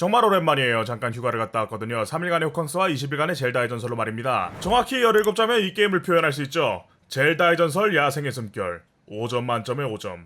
정말 오랜만이에요. 잠깐 휴가를 갔다 왔거든요. 3일간의 호캉스와 20일간의 젤다의 전설로 말입니다. 정확히 17자면 이 게임을 표현할 수 있죠. 젤다의 전설 야생의 숨결 5점 만점에 5점.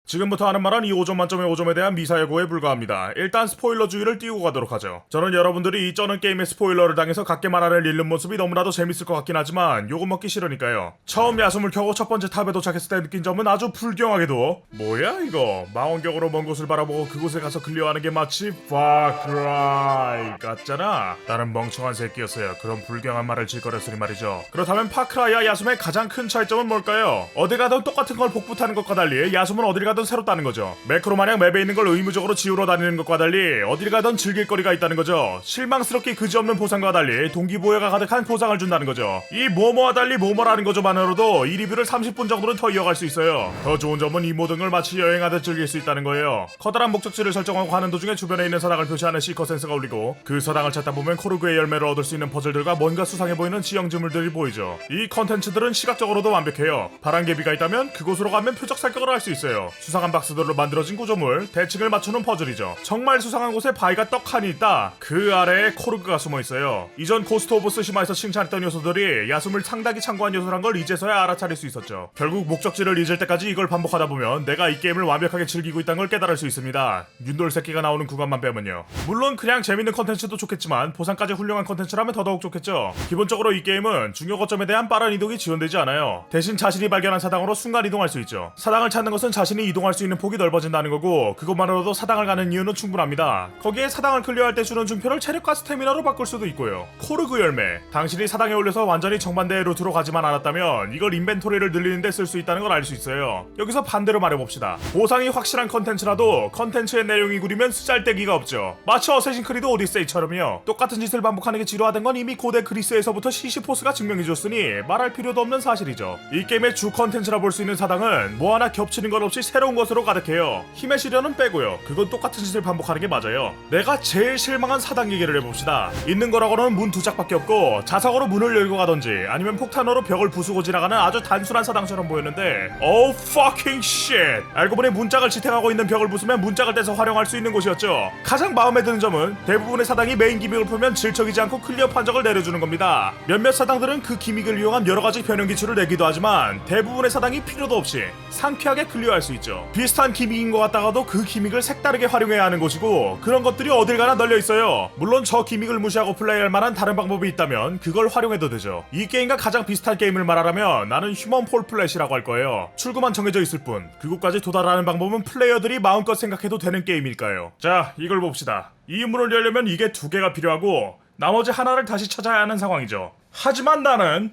지금부터 하는 말은 이 5점 만점의 5점에 대한 미사여구에 불과합니다. 일단 스포일러 주의를 띄우고 가도록 하죠. 저는 여러분들이 이 쩌는 게임의 스포일러를 당해서 각계 말하를 잃는 모습이 너무나도 재밌을 것 같긴 하지만 욕은 먹기 싫으니까요. 처음 야숨을 켜고 첫 번째 탑에 도착했을 때 느낀 점은 아주 불경하게도 뭐야 이거, 망원경으로 먼 곳을 바라보고 그곳에 가서 클리어하는 게 마치 파크라이 같잖아. 나는 멍청한 새끼였어요. 그런 불경한 말을 질거렸으니 말이죠. 그렇다면 파크라이와 야숨의 가장 큰 차이점은 뭘까요? 어디 가든 똑같은 걸 복붙하는 것과 달리 야숨은 어딜 가든 새로 따는 거죠. 매크로 마냥 맵에 있는 걸 의무적으로 지우러 다니는 것과 달리 어딜 가든 즐길 거리가 있다는 거죠. 실망스럽게 그지없는 보상과 달리 동기부여가 가득한 보상을 준다는 거죠. 이 뭐뭐와 달리 뭐뭐라는 거죠만으로도 이 리뷰를 30분 정도는 더 이어갈 수 있어요. 더 좋은 점은 이 모든 걸 마치 여행하듯 즐길 수 있다는 거예요. 커다란 목적지를 설정하고 가는 도중에 주변에 있는 서당을 표시하는 시커센스가 울리고 그 서당을 찾다 보면 코르그의 열매를 얻을 수 있는 퍼즐들과 뭔가 수상해 보이는 지형지물들이 보이죠. 이 컨텐츠들은 시각적으로도 완벽해요. 바람개비가 있다면 그곳으로 가면 표적 살격을 할 수 있어요. 수상한 박스들로 만들어진 구조물, 대칭을 맞추는 퍼즐이죠. 정말 수상한 곳에 바위가 떡하니 있다. 그 아래에 코르그가 숨어있어요. 이전 고스트 오브 스시마에서 칭찬했던 요소들이 야숨을 상당히 참고한 요소란 걸 이제서야 알아차릴 수 있었죠. 결국 목적지를 잊을 때까지 이걸 반복하다 보면 내가 이 게임을 완벽하게 즐기고 있다는 걸 깨달을 수 있습니다. 윤돌 새끼가 나오는 구간만 빼면요. 물론 그냥 재밌는 컨텐츠도 좋겠지만 보상까지 훌륭한 컨텐츠라면 더더욱 좋겠죠. 기본적으로 이 게임은 중요 거점에 대한 빠른 이동이 지원되지 않아요. 대신 자신이 발견한 사당으로 순간 이동할 수 있죠. 사당을 찾는 것은 자신이 이동할 수 있는 폭이 넓어진다는 거고 그것만으로도 사당을 가는 이유는 충분합니다. 거기에 사당을 클리어할 때 주는 준표를 체력과 스태미나로 바꿀 수도 있고요. 코르그 열매, 당신이 사당에 올려서 완전히 정반대의 루트로 가지만 않았다면 이걸 인벤토리를 늘리는 데 쓸 수 있다는 걸 알 수 있어요. 여기서 반대로 말해봅시다. 보상이 확실한 컨텐츠라도 컨텐츠의 내용이 구리면 쓰잘데기가 없죠. 마치 어쌔신 크리드 오디세이처럼요. 똑같은 짓을 반복하는 게 지루하던 건 이미 고대 그리스에서부터 시시포스가 증명해줬으니 말할 필요도 없는 사실이죠. 이 게임의 주 컨텐츠라 볼 수 있는 사당은 뭐 하나 겹치는 것 없이 새로운 것으로 가득해요. 힘의 시련은 빼고요. 그건 똑같은 짓을 반복하는 게 맞아요. 내가 제일 실망한 사당 얘기를 해봅시다. 있는 거라고는 문 두 짝밖에 없고 자석으로 문을 열고 가던지 아니면 폭탄으로 벽을 부수고 지나가는 아주 단순한 사당처럼 보였는데 Oh fucking shit! 알고 보니 문짝을 지탱하고 있는 벽을 부수면 문짝을 떼서 활용할 수 있는 곳이었죠. 가장 마음에 드는 점은 대부분의 사당이 메인 기믹을 풀면 질척이지 않고 클리어 판정을 내려주는 겁니다. 몇몇 사당들은 그 기믹을 이용한 여러가지 변형 기출을 내기도 하지만 대부분의 사당이 필요도 없이 상쾌하게 클리어할 수 있죠. 비슷한 기믹인 것 같다가도 그 기믹을 색다르게 활용해야 하는 곳이고 그런 것들이 어딜 가나 널려 있어요. 물론 저 기믹을 무시하고 플레이할 만한 다른 방법이 있다면 그걸 활용해도 되죠. 이 게임과 가장 비슷한 게임을 말하라면 나는 휴먼 폴 플랫이라고 할 거예요. 출구만 정해져 있을 뿐 그곳까지 도달하는 방법은 플레이어들이 마음껏 생각해도 되는 게임일까요? 자, 이걸 봅시다. 이 문을 열려면 이게 두 개가 필요하고 나머지 하나를 다시 찾아야 하는 상황이죠. 하지만 나는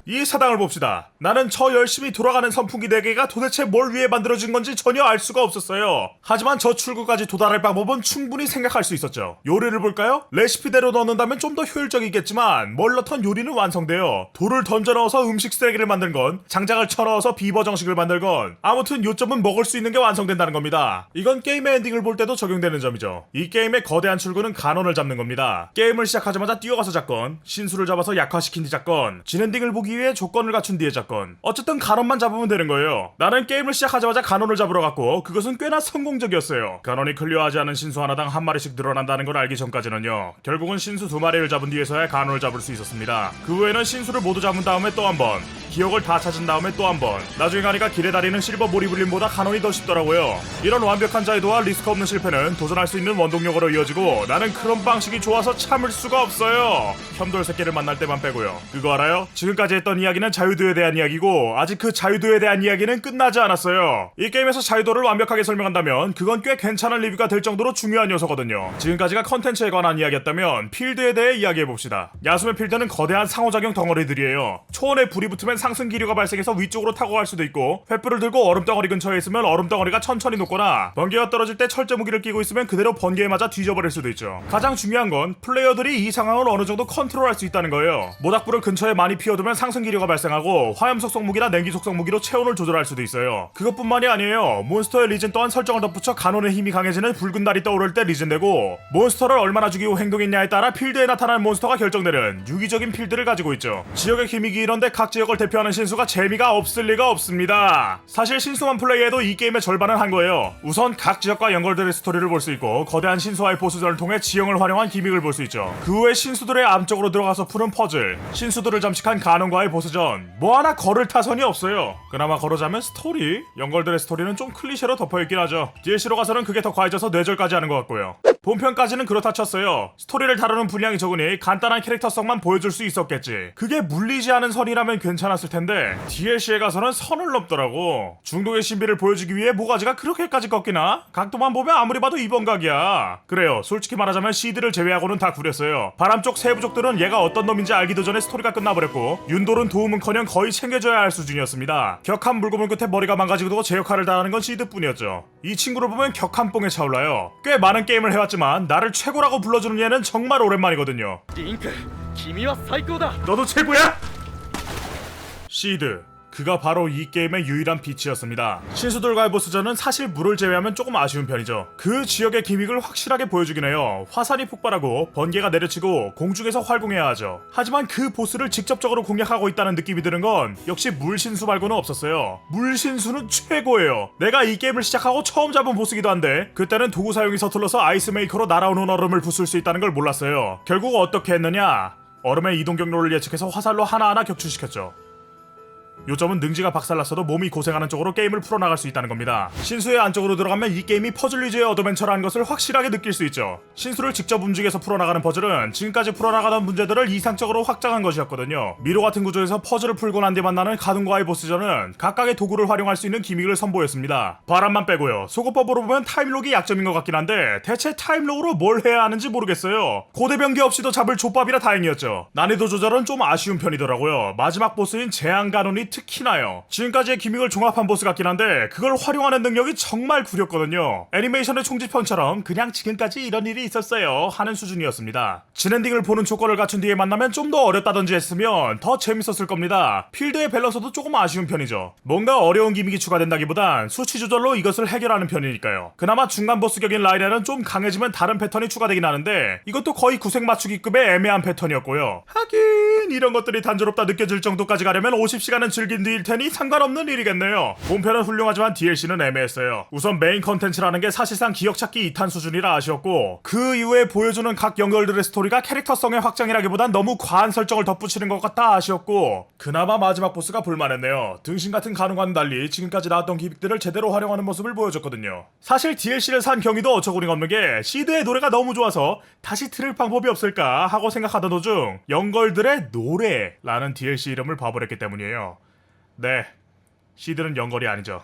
이 사당을 봅시다. 나는 저 열심히 돌아가는 선풍기 4개가 도대체 뭘 위해 만들어진 건지 전혀 알 수가 없었어요. 하지만 저 출구까지 도달할 방법은 충분히 생각할 수 있었죠. 요리를 볼까요? 레시피대로 넣는다면 좀 더 효율적이겠지만 뭘 넣던 요리는 완성돼요. 돌을 던져 넣어서 음식 쓰레기를 만든 건, 장작을 쳐 넣어서 비버 정식을 만들건, 아무튼 요점은 먹을 수 있는 게 완성된다는 겁니다. 이건 게임의 엔딩을 볼 때도 적용되는 점이죠. 이 게임의 거대한 출구는 간원을 잡는 겁니다. 게임을 시작하자마자 뛰어가서 잡건, 신수를 잡아서 약화시킨 뒤 잡건, 진엔딩을 보기 위해 조건을 갖춘 뒤에 잡건, 어쨌든 간원만 잡으면 되는 거예요. 나는 게임을 시작하자마자 간원을 잡으러 갔고 그것은 꽤나 성공적이었어요. 간원이 클리어하지 않은 신수 하나당 한 마리씩 늘어난다는 걸 알기 전까지는요. 결국은 신수 2마리를 잡은 뒤에서야 간원을 잡을 수 있었습니다. 그 후에는 신수를 모두 잡은 다음에 또 한 번, 기억을 다 찾은 다음에 또 한 번, 나중에 가니까 길에 다니는 실버 모리블린보다 간원이 더 쉽더라고요. 이런 완벽한 자유도와 리스크 없는 실패는 도전할 수 있는 원동력으로 이어지고 나는 그런 방식이 좋아서 참을 수가 없어요. 혐돌 새끼를 만날 때만 빼고요. 그거 알아요? 지금까지 했던 이야기는 자유도에 대한 이야기고 아직 그 자유도에 대한 이야기는 끝나지 않았어요. 이 게임에서 자유도를 완벽하게 설명한다면 그건 꽤 괜찮은 리뷰가 될 정도로 중요한 요소거든요. 지금까지가 컨텐츠에 관한 이야기였다면 필드에 대해 이야기해봅시다. 야숨의 필드는 거대한 상호작용 덩어리들이에요. 초원에 불이 붙으면 상승 기류가 발생해서 위쪽으로 타고 갈 수도 있고, 횃불을 들고 얼음덩어리 근처에 있으면 얼음덩어리가 천천히 녹거나, 번개가 떨어질 때 철제 무기를 끼고 있으면 그대로 번개에 맞아 뒤져버릴 수도 있죠. 가장 중요한 건 플레이어들이 이 상황을 어느 정도 컨트롤할 수 있다는 거예요. 모닥불을 근처에 많이 피워두면 상승 같은 기류가 발생하고 화염 속성 무기나 냉기 속성 무기로 체온을 조절할 수도 있어요. 그것뿐만이 아니에요. 몬스터의 리즌 또한 설정을 덧붙여 간혼의 힘이 강해지는 붉은 달이 떠오를 때 리즌되고, 몬스터를 얼마나 죽이고 행동했냐에 따라 필드에 나타나는 몬스터가 결정되는 유기적인 필드를 가지고 있죠. 지역의 기믹이 이런데 각 지역을 대표하는 신수가 재미가 없을 리가 없습니다. 사실 신수만 플레이해도 이 게임의 절반은 한 거예요. 우선 각 지역과 연결된 스토리를 볼 수 있고, 거대한 신수와의 보스전을 통해 지형을 활용한 기믹을 볼 수 있죠. 그 후에 신수들의 암쪽으로 들어가서 푸는 퍼즐, 신수들을 잠식한 간원과의 보스전, 뭐 하나 걸을 타선이 없어요. 그나마 걸어자면 스토리, 연결된 스토리는 좀 클리셰로 덮여있긴 하죠. DLC로 가서는 그게 더 과해져서 뇌절까지 하는 것 같고요. 본편까지는 그렇다 쳤어요. 스토리를 다루는 분량이 적으니 간단한 캐릭터성만 보여줄 수 있었겠지. 그게 물리지 않은 선이라면 괜찮았을 텐데 DLC에 가서는 선을 넘더라고. 중독의 신비를 보여주기 위해 모가지가 그렇게까지 꺾이나? 각도만 보면 아무리 봐도 이번각이야. 그래요, 솔직히 말하자면 시드를 제외하고는 다 구렸어요. 바람 쪽 세부족들은 얘가 어떤 놈인지 알기도 전에 스토리가 끝나버렸고, 윤돌은 도움은커녕 거의 챙겨줘야 할 수준이었습니다. 격한 물고문 끝에 머리가 망가지고 제 역할을 다하는 건 시드뿐이었죠. 이 친구를 보면 격한 뽕에 차올라요. 꽤 많은 게임을 해왔지만 나를 최고라고 불러주는 얘는 정말 오랜만이거든요. 링크, 君は最高だ. 너도 최고야? 시드, 그가 바로 이 게임의 유일한 빛이었습니다. 신수들과의 보스전은 사실 물을 제외하면 조금 아쉬운 편이죠. 그 지역의 기믹을 확실하게 보여주긴 해요. 화산이 폭발하고 번개가 내려치고 공중에서 활공해야 하죠. 하지만 그 보스를 직접적으로 공략하고 있다는 느낌이 드는 건 역시 물신수 말고는 없었어요. 물신수는 최고예요. 내가 이 게임을 시작하고 처음 잡은 보스기도 한데 그때는 도구 사용이 서툴러서 아이스메이커로 날아오는 얼음을 부술 수 있다는 걸 몰랐어요. 결국 어떻게 했느냐? 얼음의 이동 경로를 예측해서 화살로 하나하나 격추시켰죠. 요점은 능지가 박살났어도 몸이 고생하는 쪽으로 게임을 풀어나갈 수 있다는 겁니다. 신수의 안쪽으로 들어가면 이 게임이 퍼즐 위주의 어드벤처라는 것을 확실하게 느낄 수 있죠. 신수를 직접 움직여서 풀어나가는 퍼즐은 지금까지 풀어나가던 문제들을 이상적으로 확장한 것이었거든요. 미로 같은 구조에서 퍼즐을 풀고 난 뒤 만나는 가든과의 보스전은 각각의 도구를 활용할 수 있는 기믹을 선보였습니다. 바람만 빼고요. 소거법으로 보면 타임록이 약점인 것 같긴 한데 대체 타임록으로 뭘 해야 하는지 모르겠어요. 고대 변기 없이도 잡을 족밥이라 다행이었죠. 난이도 조절은 좀 아쉬운 편이더라고요. 마지막 보스인 제한간혼이 특히나요. 지금까지의 기믹을 종합한 보스 같긴 한데 그걸 활용하는 능력이 정말 구렸거든요. 애니메이션의 총지편처럼 그냥 지금까지 이런 일이 있었어요 하는 수준이었습니다. 진엔딩을 보는 조건을 갖춘 뒤에 만나면 좀 더 어렵다든지 했으면 더 재밌었을 겁니다. 필드의 밸런스도 조금 아쉬운 편이죠. 뭔가 어려운 기믹이 추가된다기보단 수치 조절로 이것을 해결하는 편이니까요. 그나마 중간 보스 격인 라이라는 좀 강해지면 다른 패턴이 추가되긴 하는데 이것도 거의 구색 맞추기급의 애매한 패턴이었고요. 하긴 이런 것들이 단조롭다 느껴질 정도까지 가려면 50시간은 즐긴 뒤일 테니 상관없는 일이겠네요. 본편은 훌륭하지만 DLC는 애매했어요. 우선 메인 컨텐츠라는 게 사실상 기억찾기 2탄 수준이라 아쉬웠고, 그 이후에 보여주는 각 연결들의 스토리가 캐릭터성의 확장이라기보단 너무 과한 설정을 덧붙이는 것 같아 아쉬웠고, 그나마 마지막 보스가 볼만했네요. 등신 같은 가능과는 달리 지금까지 나왔던 기믹들을 제대로 활용하는 모습을 보여줬거든요. 사실 DLC를 산 경위도 어처구니가 없는 게 시드의 노래가 너무 좋아서 다시 들을 방법이 없을까 하고 생각하던 도중 연걸들의 노래라는 DLC 이름을 봐버렸기 때문이에요. 네, 시드는 연걸이 아니죠.